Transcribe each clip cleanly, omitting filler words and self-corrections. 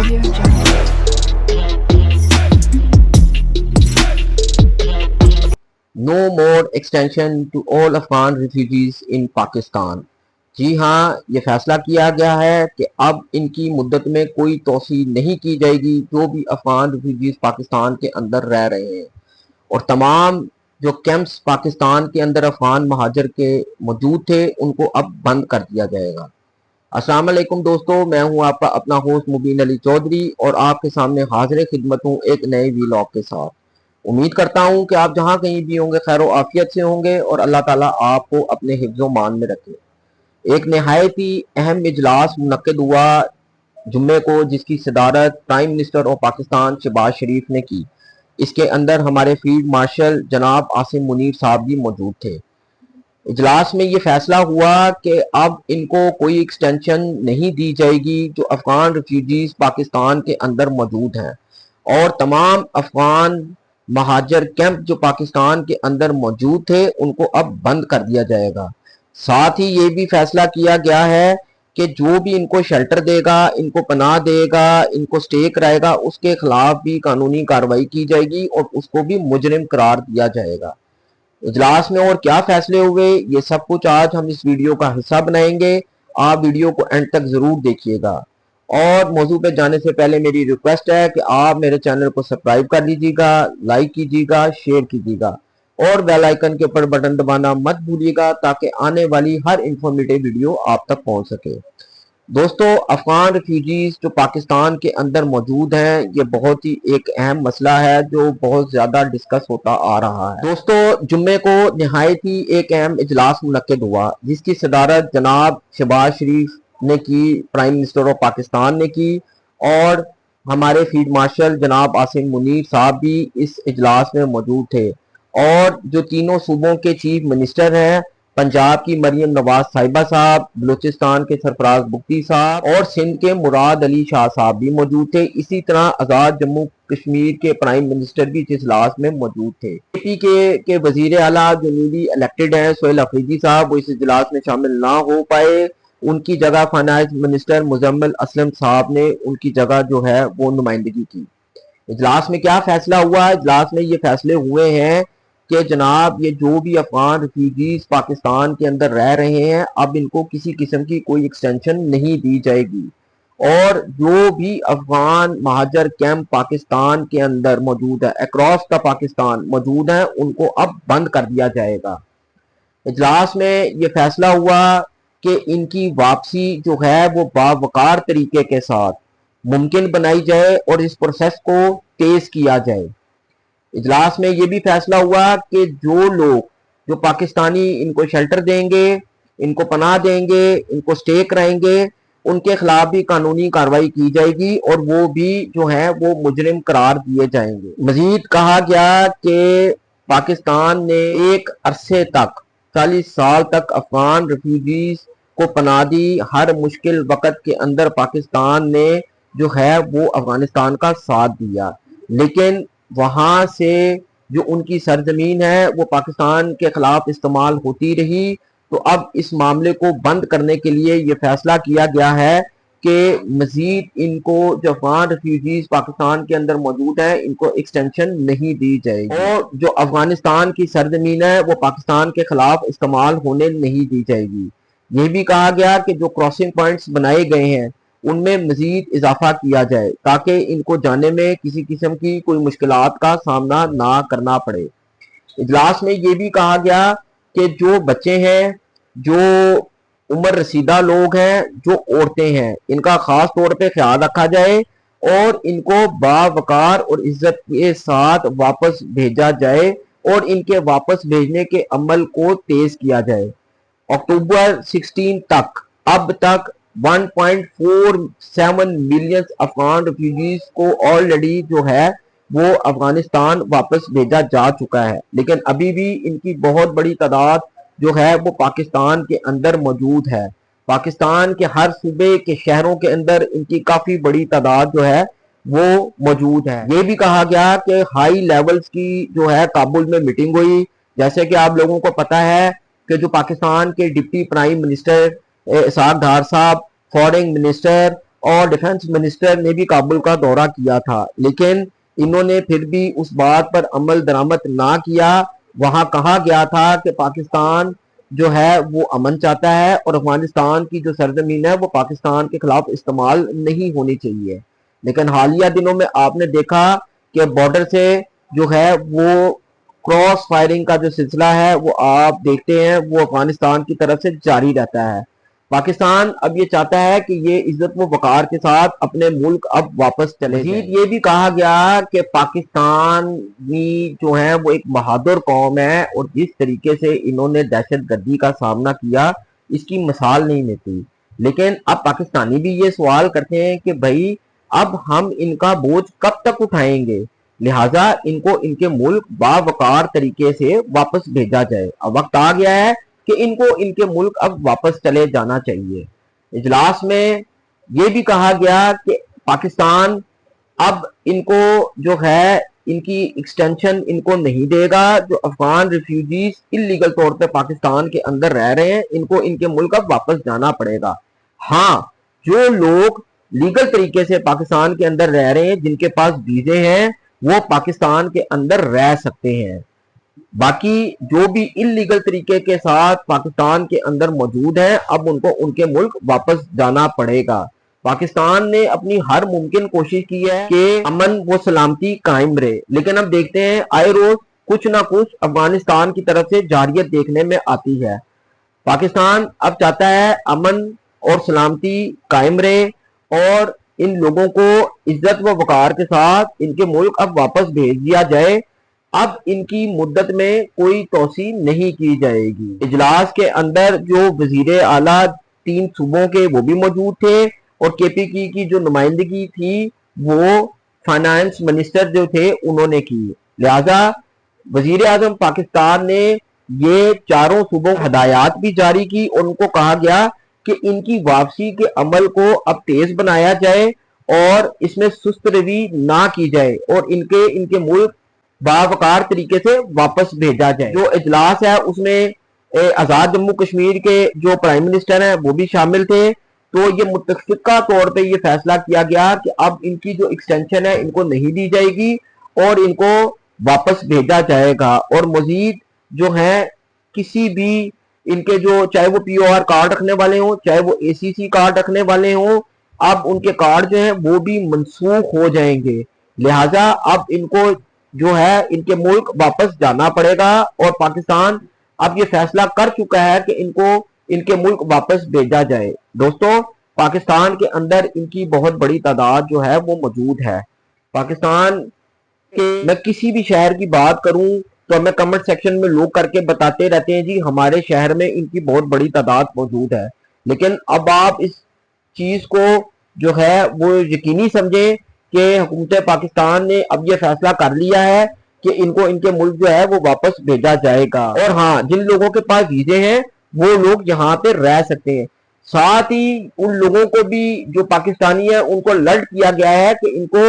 Audio Jungle. No more extension to all Afghan refugees in Pakistan. जी हाँ, ये फैसला किया गया है कि अब इनकी मुद्दत में कोई तोसी नहीं की जाएगी जो भी अफगान रिफ्यूजीज पाकिस्तान के अंदर रह रहे हैं, और तमाम जो कैंप्स पाकिस्तान के अंदर अफगान महाजर के मौजूद थे उनको अब बंद कर दिया जाएगा। अस्सलाम वालेकुम दोस्तों, मैं हूँ आपका अपना होस्ट मुबीन अली चौधरी और आपके सामने हाजिर खिदमत हूँ एक नए वीलॉग के साथ। उम्मीद करता हूँ कि आप जहाँ कहीं भी होंगे खैर व आफियत से होंगे और अल्लाह ताला आपको अपने हिफ्ज़ो मान में रखे। एक नहायत ही अहम इजलास मुनक्किद हुआ जुम्मे को, जिसकी सदारत prime minister of Pakistan Shahbaz Sharif ने की। इसके अंदर हमारे फील्ड मार्शल जनाब आसिम मुनीर साहब भी मौजूद थे। इजलास में ये फैसला हुआ कि अब इनको कोई एक्सटेंशन नहीं दी जाएगी जो अफगान रिफ्यूजीज पाकिस्तान के अंदर मौजूद हैं, और तमाम अफगान महाजर कैंप जो पाकिस्तान के अंदर मौजूद थे उनको अब बंद कर दिया जाएगा। साथ ही ये भी फैसला किया गया है कि जो भी इनको शेल्टर देगा, इनको पनाह देगा, इनको स्टे कराएगा, उसके खिलाफ भी कानूनी कार्रवाई की जाएगी और उसको भी मुजरिम करार दिया जाएगा। इजलास में और क्या फैसले हुए ये सब कुछ आज हम इस वीडियो का हिस्सा बनाएंगे। आप वीडियो को एंड तक जरूर देखिएगा, और मौजू पे जाने से पहले मेरी रिक्वेस्ट है कि आप मेरे चैनल को सब्सक्राइब कर लीजिएगा, लाइक कीजिएगा, शेयर कीजिएगा और बेल आइकन के ऊपर बटन दबाना मत भूलिएगा ताकि आने वाली हर इंफॉर्मेटिव वीडियो आप तक पहुंच सके। दोस्तों, अफगान रिफ्यूजीज जो पाकिस्तान के अंदर मौजूद हैं ये बहुत ही एक अहम मसला है जो बहुत ज्यादा डिस्कस होता आ रहा है। दोस्तों, जुम्मे को निहायत ही एक अहम इजलास मुनक्किद हुआ जिसकी सदारत जनाब शहबाज शरीफ ने की, प्राइम मिनिस्टर ऑफ पाकिस्तान ने की, और हमारे फील्ड मार्शल जनाब आसिम मुनीर साहब भी इस इजलास में मौजूद थे, और जो तीनों सूबों के चीफ मिनिस्टर हैं, पंजाब की मरियम नवाज साहिबा साहब, बलूचिस्तान के सरफराज बुख्ती साहब और सिंध के मुराद अली शाह साहब भी मौजूद थे। इसी तरह आज़ाद जम्मू कश्मीर के प्राइम मिनिस्टर भी इस इजलास में मौजूद थे। एपी के वजीर आला जो न्यूली इलेक्टेड हैं सोहेल अफरीदी साहब, वो इस इजलास में शामिल ना हो पाए। उनकी जगह फाइनेंस मिनिस्टर मुजम्मिल असलम साहब ने उनकी जगह जो है वो नुमाइंदगी की। इजलास में क्या फैसला हुआ? इजलास में ये फैसले हुए हैं कि जनाब ये जो भी अफगान रिफ्यूजीज पाकिस्तान के अंदर रह रहे हैं अब इनको किसी किस्म की कोई एक्सटेंशन नहीं दी जाएगी, और जो भी अफगान महाजर कैंप पाकिस्तान के अंदर मौजूद है, अक्रॉस द पाकिस्तान मौजूद हैं, उनको अब बंद कर दिया जाएगा। इजलास में ये फैसला हुआ कि इनकी वापसी जो है वो बावकार तरीके के साथ मुमकिन बनाई जाए और इस प्रोसेस को तेज किया जाए। इजलास में ये भी फैसला हुआ कि जो लोग जो पाकिस्तानी इनको शेल्टर देंगे, इनको पनाह देंगे, इनको स्टे कराएंगे, उनके खिलाफ भी कानूनी कार्रवाई की जाएगी और वो भी जो है वो मुजरिम करार दिए जाएंगे। मजीद कहा गया कि पाकिस्तान ने एक अरसे तक 40 साल तक अफगान रिफ्यूजीज को पनाह दी। हर मुश्किल वक्त के अंदर पाकिस्तान ने जो है वो अफगानिस्तान का साथ दिया, लेकिन वहां से जो उनकी सरजमीन है वो पाकिस्तान के खिलाफ इस्तेमाल होती रही। तो अब इस मामले को बंद करने के लिए ये फैसला किया गया है कि मजीद इनको जो अफगान रिफ्यूजीज पाकिस्तान के अंदर मौजूद हैं इनको एक्सटेंशन नहीं दी जाएगी, और जो अफगानिस्तान की सरजमीन है वो पाकिस्तान के खिलाफ इस्तेमाल होने नहीं दी जाएगी। ये भी कहा गया कि जो क्रॉसिंग पॉइंट्स बनाए गए हैं उनमें मजीद इजाफा किया जाए ताकि इनको जाने में किसी किस्म की कोई मुश्किलात का सामना ना करना पड़े। इजलास में ये भी कहा गया कि जो बच्चे हैं, जो उम्र रसीदा लोग हैं, जो औरतें हैं, इनका खास तौर पे ख्याल रखा जाए और इनको बावकार और इज्जत के साथ वापस भेजा जाए और इनके वापस भेजने के अमल को तेज किया जाए। अक्टूबर 16 तक अब तक 1.47 मिलियन अफगान रिफ्यूजीज को ऑलरेडी जो है वो अफगानिस्तान वापस भेजा जा चुका है, लेकिन अभी भी इनकी बहुत बड़ी तादाद जो है वो पाकिस्तान के अंदर मौजूद है। पाकिस्तान के हर सूबे के शहरों के अंदर इनकी काफी बड़ी तादाद जो है वो मौजूद है। ये भी कहा गया कि हाई लेवल्स की जो है काबुल में मीटिंग हुई। जैसे कि आप लोगों को पता है कि जो पाकिस्तान के डिप्टी प्राइम मिनिस्टर इसाक डार साहब, फॉरेन मिनिस्टर اور ڈیفنس منسٹر نے بھی کابل کا دورہ کیا تھا، لیکن انہوں نے پھر بھی اس بات پر عمل درآمد نہ کیا۔ وہاں کہا گیا تھا کہ پاکستان جو ہے وہ امن چاہتا ہے اور افغانستان کی جو سرزمین ہے وہ پاکستان کے خلاف استعمال نہیں ہونی چاہیے، لیکن حالیہ دنوں میں آپ نے دیکھا کہ بارڈر سے جو ہے وہ کراس فائرنگ کا جو سلسلہ ہے وہ آپ دیکھتے ہیں وہ افغانستان کی طرف سے جاری رہتا ہے۔ پاکستان اب یہ چاہتا ہے کہ یہ عزت و وقار کے ساتھ اپنے ملک اب واپس چلے جائیں۔ یہ بھی کہا گیا کہ پاکستانی جو ہے وہ ایک بہادر قوم ہے اور جس طریقے سے انہوں نے دہشت گردی کا سامنا کیا اس کی مثال نہیں ملتی، لیکن اب پاکستانی بھی یہ سوال کرتے ہیں کہ بھائی اب ہم ان کا بوجھ کب تک اٹھائیں گے، لہٰذا ان کو ان کے ملک باوقار طریقے سے واپس بھیجا جائے۔ اب وقت آ گیا ہے کہ ان کو ان کے ملک اب واپس چلے جانا چاہیے۔ اجلاس میں یہ بھی کہا گیا کہ پاکستان اب ان کو جو ہے ان کی ایکسٹینشن ان کو نہیں دے گا۔ جو افغان ریفیوجیز انلیگل طور پہ پاکستان کے اندر رہ رہے ہیں ان کو ان کے ملک اب واپس جانا پڑے گا۔ ہاں، جو لوگ لیگل طریقے سے پاکستان کے اندر رہ رہے ہیں جن کے پاس ویزے ہیں وہ پاکستان کے اندر رہ سکتے ہیں، باقی جو بھی انلیگل طریقے کے ساتھ پاکستان کے اندر موجود ہیں اب ان کو ان کے ملک واپس جانا پڑے گا۔ پاکستان نے اپنی ہر ممکن کوشش کی ہے کہ امن و سلامتی قائم رہے، لیکن اب دیکھتے ہیں آئے روز کچھ نہ کچھ افغانستان کی طرف سے جارحیت دیکھنے میں آتی ہے۔ پاکستان اب چاہتا ہے امن اور سلامتی قائم رہے اور ان لوگوں کو عزت و وقار کے ساتھ ان کے ملک اب واپس بھیج دیا جائے۔ اب ان کی مدت میں کوئی توسیع نہیں کی جائے گی۔ اجلاس کے اندر جو وزیر اعلیٰ 3 صوبوں کے وہ بھی موجود تھے اور کے پی کی جو نمائندگی تھی وہ فائنانس منسٹر جو تھے انہوں نے کی، لہذا وزیر اعظم پاکستان نے یہ 4 صوبوں ہدایات بھی جاری کی اور ان کو کہا گیا کہ ان کی واپسی کے عمل کو اب تیز بنایا جائے اور اس میں سست روی نہ کی جائے اور ان کے ملک باوقار طریقے سے واپس بھیجا جائے۔ جو اجلاس ہے اس میں آزاد جموں کشمیر کے جو پرائم منسٹر ہیں وہ بھی شامل تھے، تو یہ متفقہ طور پہ یہ فیصلہ کیا گیا کہ اب ان کی جو ایکسٹینشن ہے ان کو نہیں دی جائے گی اور ان کو واپس بھیجا جائے گا، اور مزید جو ہے کسی بھی ان کے جو چاہے وہ پی او آر کارڈ رکھنے والے ہوں چاہے وہ اے سی سی کارڈ رکھنے والے ہوں اب ان کے کارڈ جو ہیں وہ بھی منسوخ ہو جائیں گے، لہٰذا اب ان کو جو ہے ان کے ملک واپس جانا پڑے گا اور پاکستان اب یہ فیصلہ کر چکا ہے کہ ان کو ان کے ملک واپس بھیجا جائے۔ دوستو، پاکستان کے اندر ان کی بہت بڑی تعداد جو ہے وہ موجود ہے۔ پاکستان کے میں کسی بھی شہر کی بات کروں تو ہمیں کمنٹ سیکشن میں لوگ کر کے بتاتے رہتے ہیں جی ہمارے شہر میں ان کی بہت بڑی تعداد موجود ہے، لیکن اب آپ اس چیز کو جو ہے وہ یقینی سمجھیں کہ حکومت پاکستان نے اب یہ فیصلہ کر لیا ہے کہ ان کو ان کے ملک جو ہے وہ واپس بھیجا جائے گا، اور ہاں جن لوگوں کے پاس ویزے ہیں وہ لوگ یہاں پہ رہ سکتے ہیں۔ ساتھ ہی ان لوگوں کو بھی جو پاکستانی ہیں ان کو الرٹ کیا گیا ہے کہ ان کو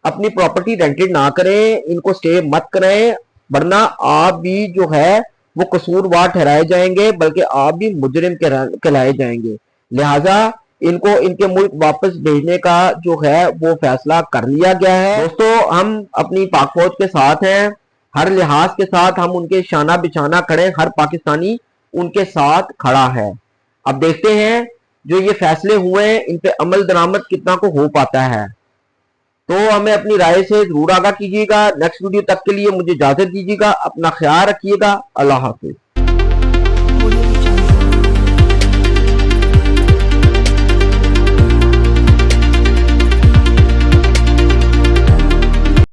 اپنی پراپرٹی رینٹڈ نہ کریں، ان کو سٹے مت کریں، ورنہ آپ بھی جو ہے وہ قصوروار ٹھہرائے جائیں گے بلکہ آپ بھی مجرم کہلائے جائیں گے، لہٰذا ان کو ان کے ملک واپس بھیجنے کا جو ہے وہ فیصلہ کر لیا گیا ہے۔ دوستو، ہم اپنی پاک فوج کے ساتھ ہیں، ہر لحاظ کے ساتھ ہم ان کے شانہ بشانہ کھڑے، ہر پاکستانی ان کے ساتھ کھڑا ہے۔ اب دیکھتے ہیں جو یہ فیصلے ہوئے ہیں ان پہ عمل درآمد کتنا کو ہو پاتا ہے، تو ہمیں اپنی رائے سے ضرور آگاہ کیجیے گا۔ نیکسٹ ویڈیو تک کے لیے مجھے اجازت دیجیے گا، اپنا خیال رکھیے گا، اللہ حافظ۔